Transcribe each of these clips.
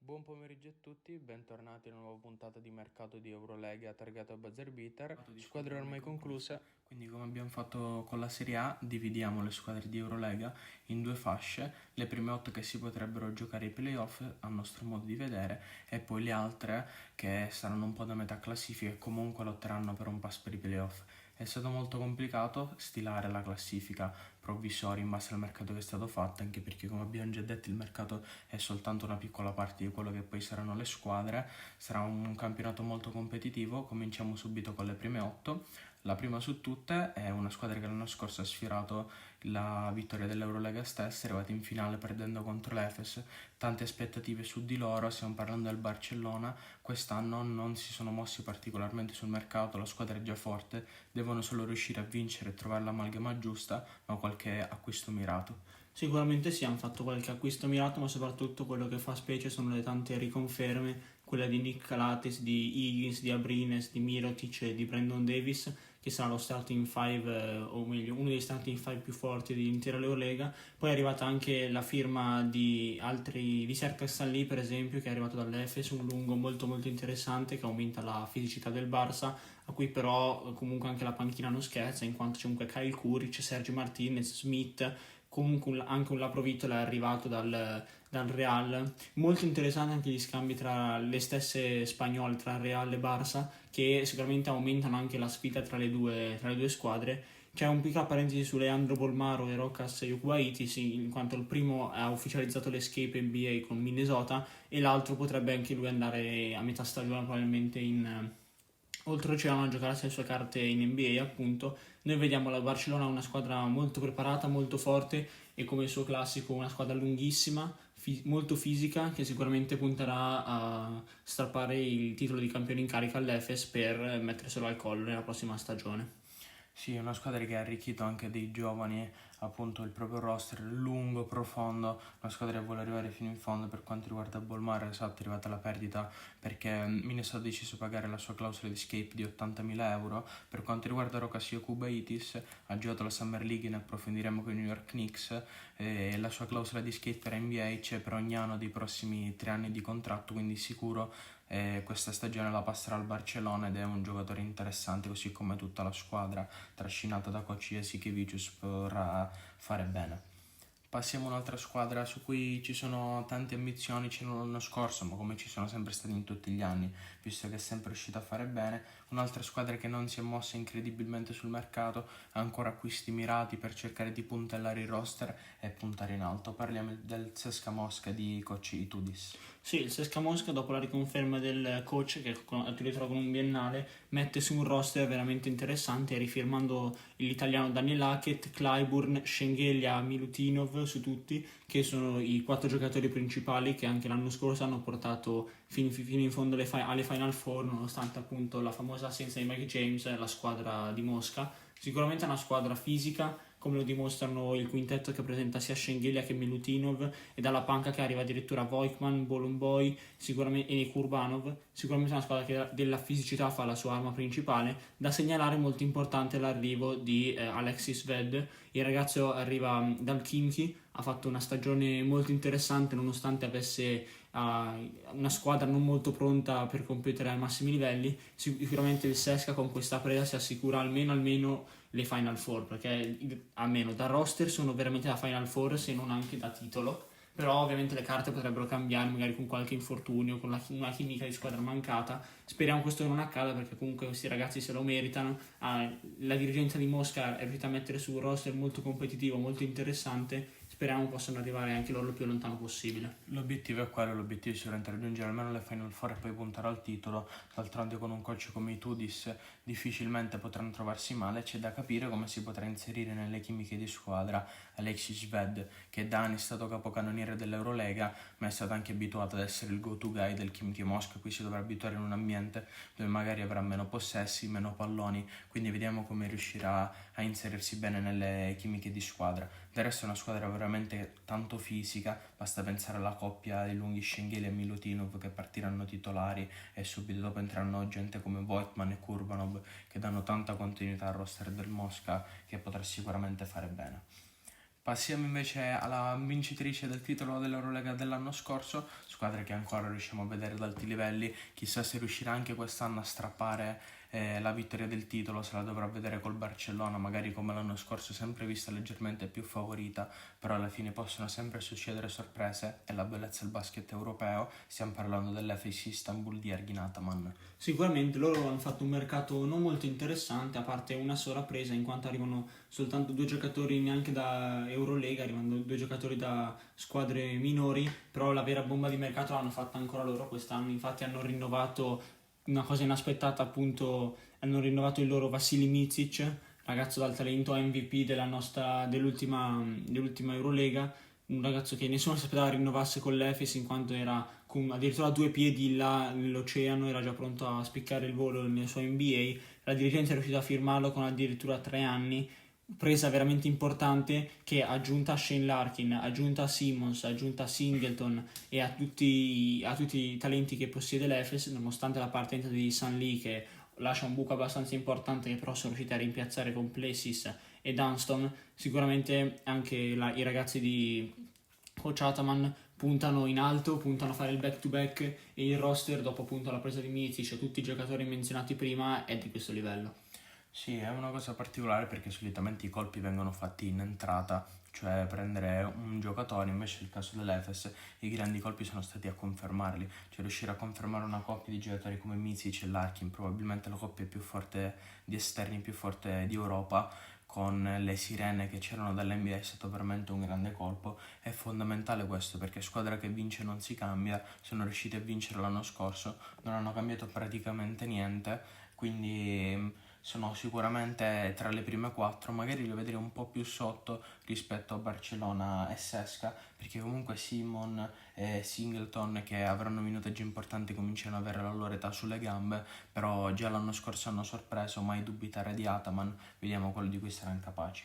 Buon pomeriggio a tutti, bentornati in una nuova puntata di mercato di Eurolega targato a buzzer beater, squadre ormai concluse. Quindi come abbiamo fatto con la Serie A, dividiamo le squadre di Eurolega in due fasce, le prime 8 che si potrebbero giocare ai playoff a nostro modo di vedere e poi le altre che saranno un po' da metà classifica e comunque lotteranno per un pass per i playoff. È stato molto complicato stilare la classifica provvisoria in base al mercato che è stato fatto, anche perché come abbiamo già detto il mercato è soltanto una piccola parte di quello che poi saranno le squadre. Sarà un campionato molto competitivo. Cominciamo subito con le prime 8. La prima su tutte è una squadra che l'anno scorso ha sfiorato la vittoria dell'Eurolega stessa, è arrivata in finale perdendo contro l'Efes, tante aspettative su di loro, stiamo parlando del Barcellona. Quest'anno non si sono mossi particolarmente sul mercato, la squadra è già forte, devono solo riuscire a vincere e trovare l'amalgama giusta, ma qualche acquisto mirato. Sicuramente sì, hanno fatto qualche acquisto mirato, ma soprattutto quello che fa specie sono le tante riconferme, quella di Nick Calates, di Higgins, di Abrines, di Mirotic e di Brandon Davis, che sarà lo starting five, o meglio, uno dei starting five più forti dell'intera Eurolega. Poi è arrivata anche la firma di altri, di Serkan Salih per esempio, che è arrivato dall'Efes, un lungo molto molto interessante che aumenta la fisicità del Barça, a cui però comunque anche la panchina non scherza, in quanto c'è comunque Kyle Kuric, Sergio Martinez, Smith, comunque anche un Laprovittola è arrivato dal Real. Molto interessante anche gli scambi tra le stesse spagnole, tra Real e Barça, che sicuramente aumentano anche la sfida tra le due squadre. C'è un piccola parentesi su Leandro Bolmaro e Rokas Jokuaitis, in quanto il primo ha ufficializzato l'escape NBA con Minnesota e l'altro potrebbe anche lui andare a metà stagione probabilmente in oltreoceano a giocarsi le sue carte in NBA. Appunto noi vediamo la Barcellona una squadra molto preparata, molto forte e come il suo classico una squadra lunghissima, molto fisica, che sicuramente punterà a strappare il titolo di campione in carica all'Efes per metterselo al collo nella prossima stagione. Sì, è una squadra che ha arricchito anche dei giovani, appunto il proprio roster lungo, profondo, una squadra che vuole arrivare fino in fondo. Per quanto riguarda Bolmaro, esatto, è arrivata la perdita perché Minnesota ha deciso di pagare la sua clausola di escape di 80.000 euro. Per quanto riguarda Rokas Kubaitis, ha giocato la Summer League, ne approfondiremo con i New York Knicks, e la sua clausola di escape per NBA c'è per ogni anno dei prossimi 3 anni di contratto, quindi sicuro questa stagione la passerà al Barcellona ed è un giocatore interessante, così come tutta la squadra trascinata da coach Jasikevicius potrà fare bene. Passiamo a un'altra squadra su cui ci sono tante ambizioni, c'erano l'anno scorso, ma come ci sono sempre stati in tutti gli anni, visto che è sempre riuscita a fare bene. Un'altra squadra che non si è mossa incredibilmente sul mercato, ha ancora acquisti mirati per cercare di puntellare il roster e puntare in alto. Parliamo del CSKA Mosca di coach Itudis. Sì, il CSKA Mosca dopo la riconferma del coach che addirittura con un biennale mette su un roster veramente interessante rifirmando l'italiano Daniel Hackett, Clyburn, Schengelia, Milutinov su tutti, che sono i 4 giocatori principali che anche l'anno scorso hanno portato fino in fondo alle Final Four, nonostante appunto la famosa assenza di Mike James, la squadra di Mosca. Sicuramente è una squadra fisica, come lo dimostrano il quintetto che presenta sia Schengelia che Milutinov, e dalla panca che arriva addirittura Voigtman, Bolomboy sicuramente, e Kurbanov. Sicuramente è una squadra che della fisicità fa la sua arma principale. Da segnalare molto importante l'arrivo di Alexis Ved. Il ragazzo arriva dal Khimki, ha fatto una stagione molto interessante nonostante avesse una squadra non molto pronta per competere ai massimi livelli. Sicuramente il Sesca con questa presa si assicura almeno le Final Four, perché almeno da roster sono veramente da Final Four, se non anche da titolo. Però ovviamente le carte potrebbero cambiare, magari con qualche infortunio, con una chimica di squadra mancata. Speriamo questo non accada, perché comunque questi ragazzi se lo meritano. La dirigenza di Mosca è riuscita a mettere su un roster molto competitivo, molto interessante. Speriamo possano arrivare anche loro il più lontano possibile. L'obiettivo è quello, l'obiettivo è sicuramente raggiungere almeno le Final Four e poi puntare al titolo. D'altronde con un coach come Itudis difficilmente potranno trovarsi male. C'è da capire come si potrà inserire nelle chimiche di squadra Alexis Ved, che da anni è stato capocannoniere dell'Eurolega, ma è stato anche abituato ad essere il go-to guy del Khimki Mosca. Qui si dovrà abituare in un ambiente dove magari avrà meno possessi, meno palloni, quindi vediamo come riuscirà a inserirsi bene nelle chimiche di squadra. Del resto è una squadra veramente tanto fisica, basta pensare alla coppia dei lunghi Schengelia e Milutinov che partiranno titolari e subito dopo entreranno gente come Voigtman e Kurbanov che danno tanta continuità al roster del Mosca, che potrà sicuramente fare bene. Passiamo invece alla vincitrice del titolo dell'Eurolega dell'anno scorso, squadra che ancora riusciamo a vedere ad alti livelli, chissà se riuscirà anche quest'anno a strappare la vittoria del titolo, se la dovrà vedere col Barcellona, magari come l'anno scorso, sempre vista leggermente più favorita, però alla fine possono sempre succedere sorprese, è la bellezza del basket europeo, stiamo parlando dell'Efes Istanbul di Ergin Ataman. Sicuramente loro hanno fatto un mercato non molto interessante, a parte una sola presa, in quanto arrivano soltanto 2 giocatori neanche da Eurolega, arrivano 2 giocatori da squadre minori, però la vera bomba di mercato l'hanno fatta ancora loro quest'anno, infatti hanno rinnovato una cosa inaspettata, appunto hanno rinnovato il loro Vasilij Micic, ragazzo dal talento MVP dell'ultima Eurolega, un ragazzo che nessuno si aspettava rinnovasse con l'Efes, in quanto era addirittura a 2 piedi là nell'oceano, era già pronto a spiccare il volo nel suo NBA. La dirigenza è riuscita a firmarlo con addirittura 3 anni, presa veramente importante che, aggiunta a Shane Larkin, aggiunta a Simmons, aggiunta a Singleton e a tutti i talenti che possiede l'Efes, nonostante la partenza di San Lee che lascia un buco abbastanza importante, che però sono riusciti a rimpiazzare con Plessis e Dunston, sicuramente anche i ragazzi di Coach Ataman puntano in alto, puntano a fare il back to back, e il roster, dopo appunto la presa di Micic e tutti i giocatori menzionati prima, è di questo livello. Sì, è una cosa particolare perché solitamente i colpi vengono fatti in entrata, cioè prendere un giocatore, invece nel caso dell'Efes i grandi colpi sono stati a confermarli, cioè riuscire a confermare una coppia di giocatori come Micic e Larkin, probabilmente la coppia più forte di esterni, più forte di Europa, con le sirene che c'erano dall'NBA, è stato veramente un grande colpo. È fondamentale questo perché squadra che vince non si cambia, sono riusciti a vincere l'anno scorso, non hanno cambiato praticamente niente, quindi sono sicuramente tra le prime 4, magari li vedrei un po' più sotto rispetto a Barcellona e Sesca, perché comunque Simon e Singleton, che avranno minutaggi importanti, cominciano ad avere la loro età sulle gambe, però già l'anno scorso hanno sorpreso, mai dubitare di Ataman, vediamo quello di cui saranno capaci.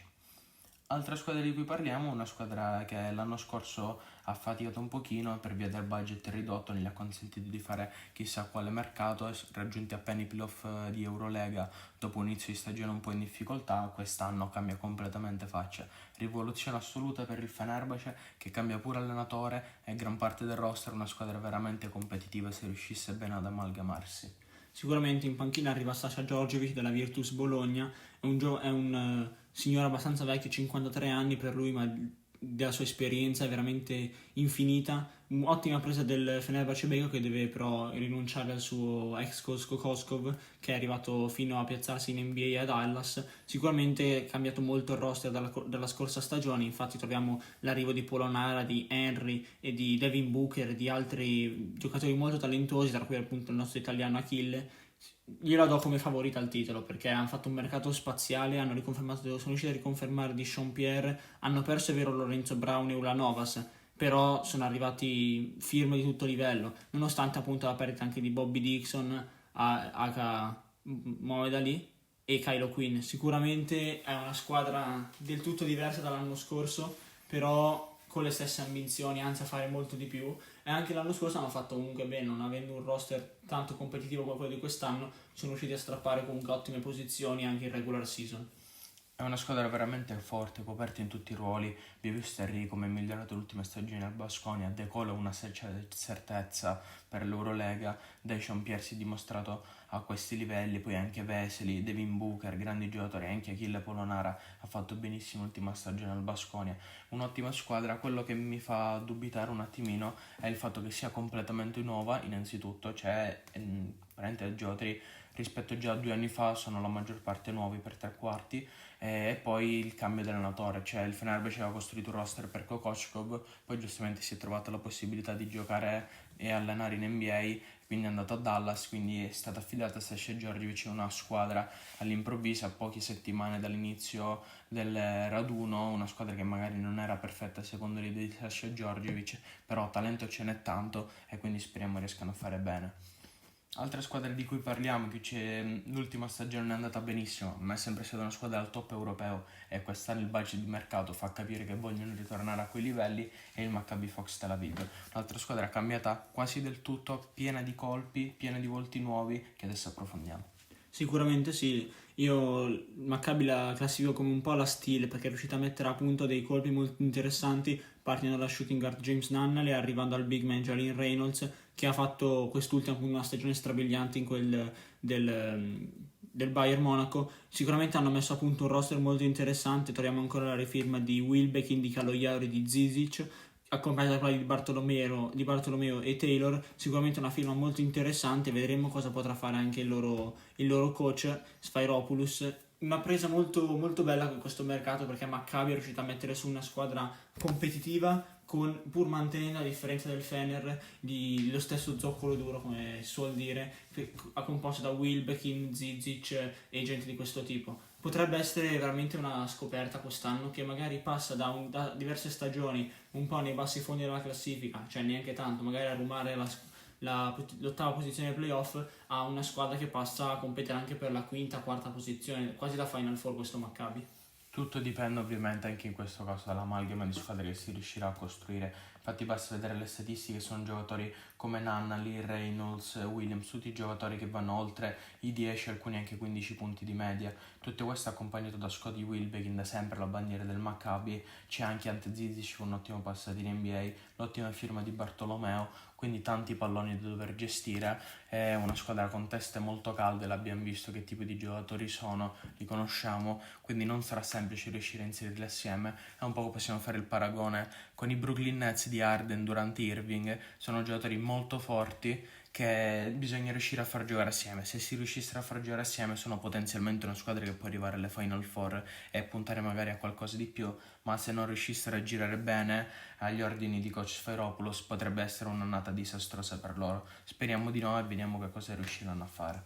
Altra squadra di cui parliamo, una squadra che l'anno scorso ha faticato un pochino per via del budget ridotto, non gli ha consentito di fare chissà quale mercato, raggiunti appena i playoff di Eurolega dopo un inizio di stagione un po' in difficoltà, quest'anno cambia completamente faccia. Rivoluzione assoluta per il Fenerbahce, che cambia pure allenatore e gran parte del roster, una squadra veramente competitiva se riuscisse bene ad amalgamarsi. Sicuramente in panchina arriva Sasha Djordjevic della Virtus Bologna, è un signore abbastanza vecchio, 53 anni per lui, ma della sua esperienza è veramente infinita. Ottima presa del Fenerbahce Beko, che deve però rinunciare al suo ex coach Kokoskov, che è arrivato fino a piazzarsi in NBA a Dallas. Sicuramente è cambiato molto il roster dalla scorsa stagione, infatti troviamo l'arrivo di Polonara, di Henry e di Devin Booker e di altri giocatori molto talentuosi, tra cui appunto il nostro italiano Achille. Io la do come favorita al titolo perché hanno fatto un mercato spaziale, sono riusciti a riconfermare di Jean-Pierre, hanno perso, è vero, Lorenzo Brown e Ulanovas, però sono arrivati firme di tutto livello, nonostante appunto la perdita anche di Bobby Dixon, Aka Mohamed Ali e Kylo Quinn. Sicuramente è una squadra del tutto diversa dall'anno scorso, però con le stesse ambizioni, anzi a fare molto di più, e anche l'anno scorso hanno fatto comunque bene, non avendo un roster tanto competitivo come quello di quest'anno, sono riusciti a strappare comunque ottime posizioni anche in regular season. È una squadra veramente forte, coperta in tutti i ruoli. Vi ho visto Henry come è migliorato l'ultima stagione al Baskonia, De Colo una certezza per l'Eurolega, Dejon Pierre si è dimostrato a questi livelli, poi anche Vesely, Devin Booker, grandi giocatori, anche Achille Polonara ha fatto benissimo l'ultima stagione al Baskonia. Un'ottima squadra. Quello che mi fa dubitare un attimino è il fatto che sia completamente nuova, innanzitutto, cioè veramente giocatori rispetto già a 2 anni fa sono la maggior parte nuovi per 3/4, e poi il cambio di allenatore, cioè il Fenerbahce aveva costruito un roster per Kokoskov, poi giustamente si è trovata la possibilità di giocare e allenare in NBA, quindi è andato a Dallas, quindi è stata affidata a Sasha Djordjevic, una squadra all'improvviso a poche settimane dall'inizio del raduno, una squadra che magari non era perfetta secondo l'idea di Sasha Djordjevic, però talento ce n'è tanto e quindi speriamo riescano a fare bene. Altre squadre di cui parliamo, l'ultima stagione è andata benissimo, ma è sempre stata una squadra al top europeo e quest'anno il budget di mercato fa capire che vogliono ritornare a quei livelli, e il Maccabi Fox Tel Aviv. Un'altra squadra cambiata quasi del tutto, piena di colpi, piena di volti nuovi che adesso approfondiamo. Sicuramente sì, io Maccabi la classifico come un po' la stile perché è riuscita a mettere a punto dei colpi molto interessanti partendo dalla shooting guard James Nunnally e arrivando al big man Jalen Reynolds che ha fatto quest'ultima appunto una stagione strabiliante in quel del Bayern Monaco. Sicuramente hanno messo a punto un roster molto interessante, troviamo ancora la rifirma di Wilbeck, indica lo Yauri di Zizic, accompagnata da quella di Bartolomeo e Taylor, sicuramente una firma molto interessante, vedremo cosa potrà fare anche il loro coach Sfairopoulos. Una presa molto, molto bella con questo mercato perché Maccabi è riuscita a mettere su una squadra competitiva pur mantenendo, a differenza del Fener, lo stesso zoccolo duro, come si suol dire, composto da Wilbekin, Zizic e gente di questo tipo. Potrebbe essere veramente una scoperta quest'anno che magari passa da diverse stagioni un po' nei bassi fondi della classifica, cioè neanche tanto, magari a rumare l'ottava posizione ai playoff, a una squadra che passa a competere anche per la quinta, quarta posizione, quasi da Final Four questo Maccabi. Tutto dipende ovviamente anche in questo caso dall'amalgama di squadre che si riuscirà a costruire. Infatti basta vedere le statistiche, sono giocatori come Nunnally, Reynolds, Williams, tutti giocatori che vanno oltre i 10, alcuni anche 15 punti di media. Tutto questo accompagnato da Scottie Wilbekin, da sempre la bandiera del Maccabi. C'è anche Ante Zizic con un ottimo passato in NBA, l'ottima firma di Bartolomeo, quindi tanti palloni da dover gestire. È una squadra con teste molto calde, l'abbiamo visto che tipo di giocatori sono, li conosciamo, quindi non sarà semplice riuscire a inserirli assieme. È un po' possiamo fare il paragone con i Brooklyn Nets di Harden durante Irving, sono giocatori molto forti che bisogna riuscire a far giocare assieme. Se si riuscissero a far giocare assieme sono potenzialmente una squadra che può arrivare alle Final Four e puntare magari a qualcosa di più, ma se non riuscissero a girare bene agli ordini di coach Sfairopoulos potrebbe essere un'annata disastrosa per loro. Speriamo di no e vediamo che cosa riusciranno a fare.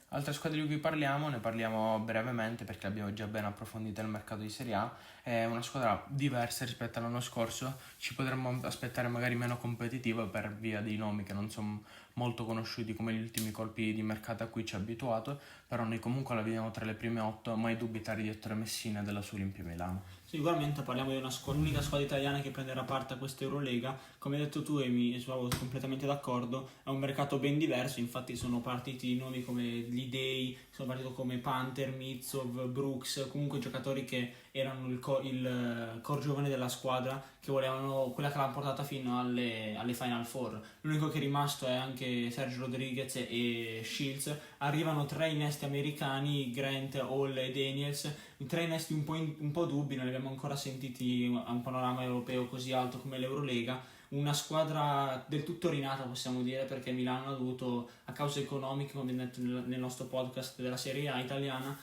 Altre squadre di cui parliamo, ne parliamo brevemente perché abbiamo già ben approfondito il mercato di Serie A. È una squadra diversa rispetto all'anno scorso, ci potremmo aspettare magari meno competitiva per via dei nomi che non sono molto conosciuti come gli ultimi colpi di mercato a cui ci ha abituato, però noi comunque la vediamo tra le prime 8, mai dubitare di Ettore Messina e della sua Olimpia Milano. Sicuramente parliamo di un'unica squadra italiana che prenderà parte a questa Eurolega. Come hai detto tu e mi sono completamente d'accordo, è un mercato ben diverso, infatti sono partiti nomi come Lidei, sono partiti come Panther, Mitsov, Brooks, comunque giocatori che erano il core giovane della squadra, che volevano quella che l'ha portata fino alle Final Four. L'unico che è rimasto è anche Sergio Rodriguez e Shields. Arrivano 3 innesti americani, Grant, Hall e Daniels, 3 innesti un po' dubbi, non li abbiamo ancora sentiti a un panorama europeo così alto come l'Eurolega. Una squadra del tutto rinata, possiamo dire, perché Milano ha dovuto, a cause economiche, come detto nel nostro podcast della Serie A italiana,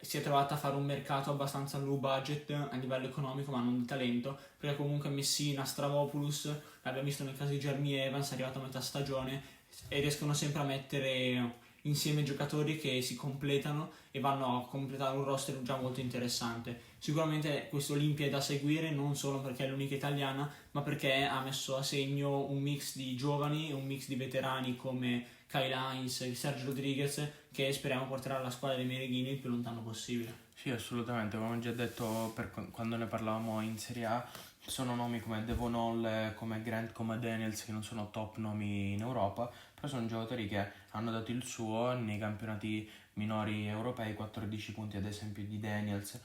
si è trovata a fare un mercato abbastanza low budget a livello economico ma non di talento, perché comunque Messina, Stravopoulos, l'abbiamo visto nel caso di Jeremy Evans, è arrivato a metà stagione e riescono sempre a mettere insieme giocatori che si completano e vanno a completare un roster già molto interessante. Sicuramente questa Olimpia è da seguire non solo perché è l'unica italiana, ma perché ha messo a segno un mix di giovani e un mix di veterani come Kyle Hines e Sergio Rodriguez, che speriamo porterà la squadra dei Mereghini il più lontano possibile. Sì, assolutamente, come ho già detto quando ne parlavamo in Serie A, sono nomi come Devon Hall, come Grant, come Daniels, che non sono top nomi in Europa, però sono giocatori che hanno dato il suo nei campionati minori europei, 14 punti ad esempio di Daniels,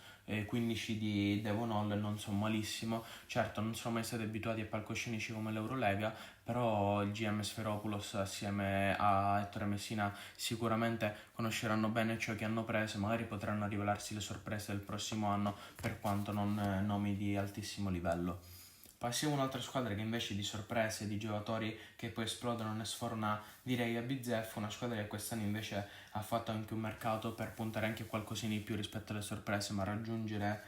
15 di Devon Hall, non sono malissimo. Certo, non sono mai stati abituati a palcoscenici come l'Eurolega, però il GM Sfairopoulos assieme a Ettore Messina sicuramente conosceranno bene ciò che hanno preso, magari potranno rivelarsi le sorprese del prossimo anno, per quanto non nomi di altissimo livello. Passiamo a un'altra squadra che invece di sorprese, di giocatori che poi esplodono ne sforna, direi a bizzeffe, una squadra che quest'anno invece ha fatto anche un mercato per puntare anche a qualcosina di più rispetto alle sorprese, ma raggiungere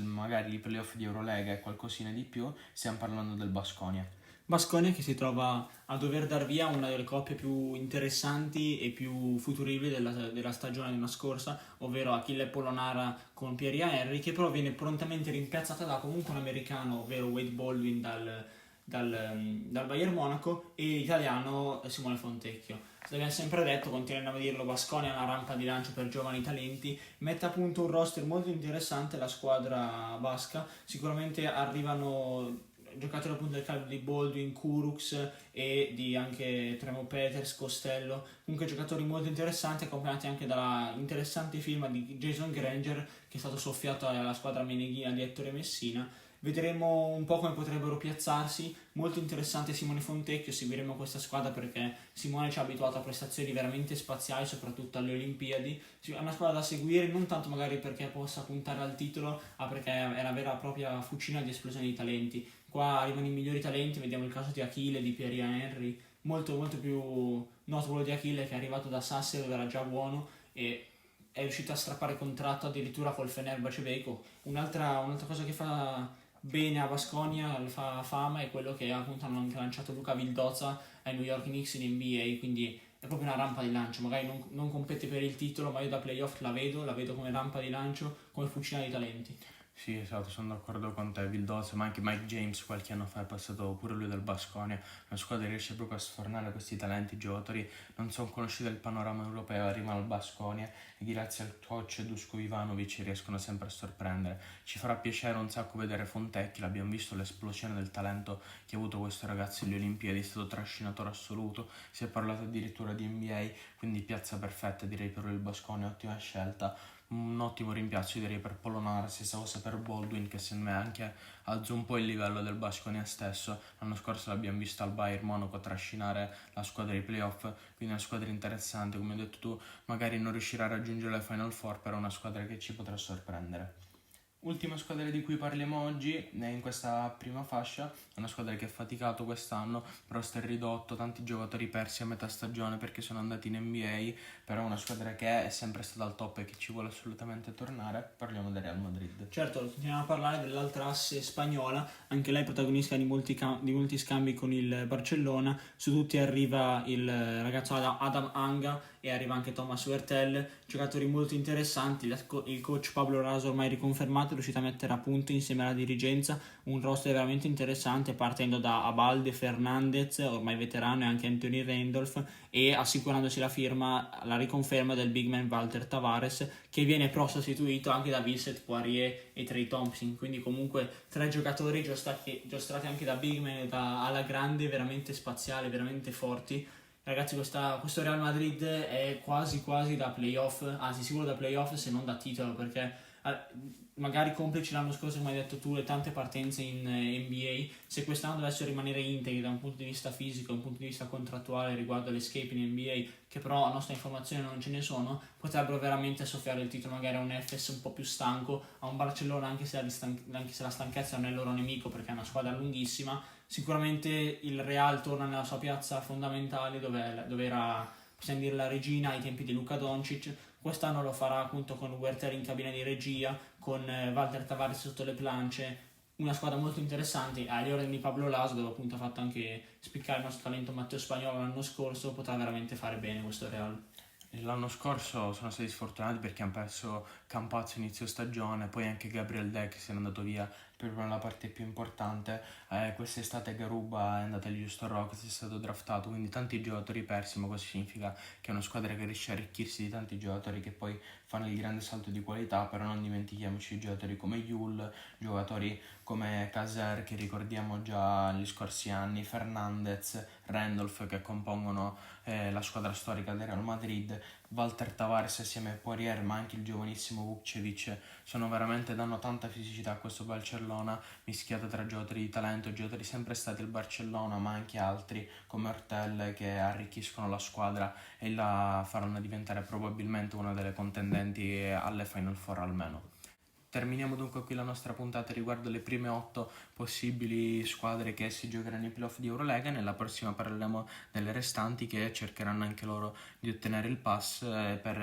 magari i playoff di Eurolega e qualcosina di più. Stiamo parlando del Baskonia. Baskonia che si trova a dover dar via una delle coppie più interessanti e più futuribili della stagione dell'anno scorsa, ovvero Achille Polonara con Pierre Henry, che però viene prontamente rimpiazzata da comunque un americano, ovvero Wade Baldwin dal Bayern Monaco, e l'italiano Simone Fontecchio. L'abbiamo sempre detto, continuiamo a dirlo, Baskonia è una rampa di lancio per giovani talenti, mette a punto un roster molto interessante la squadra basca, sicuramente arrivano giocatori appunto del calibro di Baldwin, Kurucs e di anche Tremo Peters, Costello, comunque giocatori molto interessanti, accompagnati anche dalla interessante firma di Jason Granger, che è stato soffiato alla squadra meneghina di Ettore Messina. Vedremo un po' come potrebbero piazzarsi. Molto interessante Simone Fontecchio, seguiremo questa squadra perché Simone ci ha abituato a prestazioni veramente spaziali, soprattutto alle Olimpiadi. È una squadra da seguire, non tanto magari perché possa puntare al titolo, ma perché è una vera e propria fucina di esplosione di talenti. Qua arrivano i migliori talenti, vediamo il caso di Achille, di Pierre Henry, molto più noto quello di Achille, che è arrivato da Sassari dove era già buono e è riuscito a strappare contratto addirittura col Fenerbahce Beko. Un'altra cosa che fa bene a Baskonia, fa fama, è quello che appunto hanno anche lanciato Luca Vildoza ai New York Knicks in NBA, quindi è proprio una rampa di lancio. Magari non compete per il titolo, ma io da playoff la vedo come rampa di lancio, come fucina di talenti. Sì, esatto, sono d'accordo con te, Vildosa, ma anche Mike James qualche anno fa è passato pure lui dal Baskonia, una squadra che riesce proprio a sfornare questi talenti, giocatori non sono conosciuti del panorama europeo, arrivano al Baskonia e grazie al coach Duško Ivanović riescono sempre a sorprendere. Ci farà piacere un sacco vedere Fontecchio, l'abbiamo visto l'esplosione del talento che ha avuto questo ragazzo alle Olimpiadi, è stato trascinatore assoluto, si è parlato addirittura di NBA, quindi piazza perfetta direi per il Baskonia, ottima scelta. Un ottimo rimpiazzo direi per Polonara, stessa cosa per Baldwin, che secondo me anche alza un po' il livello del Baskonia stesso. L'anno scorso l'abbiamo visto al Bayern Monaco trascinare la squadra dei playoff, quindi una squadra interessante, come hai detto tu, magari non riuscirà a raggiungere le Final Four, però è una squadra che ci potrà sorprendere. Ultima squadra di cui parliamo oggi in questa prima fascia, è una squadra che ha faticato quest'anno, roster ridotto, tanti giocatori persi a metà stagione perché sono andati in NBA, però è una squadra che è sempre stata al top e che ci vuole assolutamente tornare. Parliamo del Real Madrid. Certo, continuiamo a parlare dell'altra asse spagnola, anche lei protagonista di molti scambi con il Barcellona. Su tutti arriva il ragazzo Adam Anga e arriva anche Thomas Huertel, giocatori molto interessanti. Il coach Pablo Raso ormai riconfermato è riuscito a mettere a punto insieme alla dirigenza un roster veramente interessante, partendo da Abalde, Fernandez, ormai veterano, e anche Anthony Randolph, e assicurandosi la riconferma del big man Walter Tavares, che viene però sostituito anche da Vincent Poirier e Trey Thompson, quindi comunque 3 giocatori giostrati anche da big man, da ala grande, veramente spaziali, veramente forti. Ragazzi, questo Real Madrid è quasi da playoff, anzi sicuro da playoff se non da titolo, perché magari complici l'anno scorso, come hai detto tu, le tante partenze in NBA, se quest'anno dovessero rimanere integri da un punto di vista fisico, da un punto di vista contrattuale riguardo all'escape in NBA, che però a nostra informazione non ce ne sono, potrebbero veramente soffiare il titolo magari a un Efes un po' più stanco, a un Barcellona, anche se la stanchezza non è il loro nemico perché è una squadra lunghissima. Sicuramente il Real torna nella sua piazza fondamentale dove era, possiamo dire, la regina ai tempi di Luka Doncic. Quest'anno lo farà appunto con Huerter in cabina di regia, con Walter Tavares sotto le planche, una squadra molto interessante agli ordini di Pablo Laso, dove appunto ha fatto anche spiccare il nostro talento Matteo Spagnolo l'anno scorso. Potrà veramente fare bene questo Real. L'anno scorso sono stati sfortunati perché hanno perso Campazzo inizio stagione, poi anche Gabriel Deck se n'è andato via proprio nella parte più importante. Quest'estate Garuba è andato agli Houston Rockets, è stato draftato, quindi tanti giocatori persi, ma questo significa che è una squadra che riesce a arricchirsi di tanti giocatori che poi fanno il grande salto di qualità. Però non dimentichiamoci giocatori come Yul, giocatori come Caser che ricordiamo già negli scorsi anni, Fernandez, Randolph, che compongono la squadra storica del Real Madrid, Walter Tavares assieme a Poirier, ma anche il giovanissimo Vukcevic, danno tanta fisicità a questo Barcellona, mischiata tra giocatori di talento, giocatori sempre stati al Barcellona, ma anche altri come Ortel che arricchiscono la squadra e la faranno diventare probabilmente una delle contendenti alle Final Four almeno. Terminiamo dunque qui la nostra puntata riguardo le prime 8 possibili squadre che si giocheranno i playoff di Eurolega. Nella prossima parleremo delle restanti che cercheranno anche loro di ottenere il pass per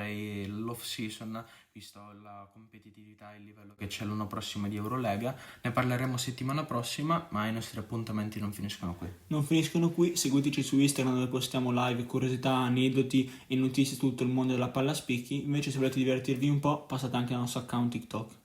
l'off season, visto la competitività e il livello che c'è l'anno prossimo di Eurolega. Ne parleremo settimana prossima, ma i nostri appuntamenti non finiscono qui. Non finiscono qui, seguiteci su Instagram dove postiamo live, curiosità, aneddoti e notizie su tutto il mondo della palla a spicchi. Invece se volete divertirvi un po', passate anche al nostro account TikTok.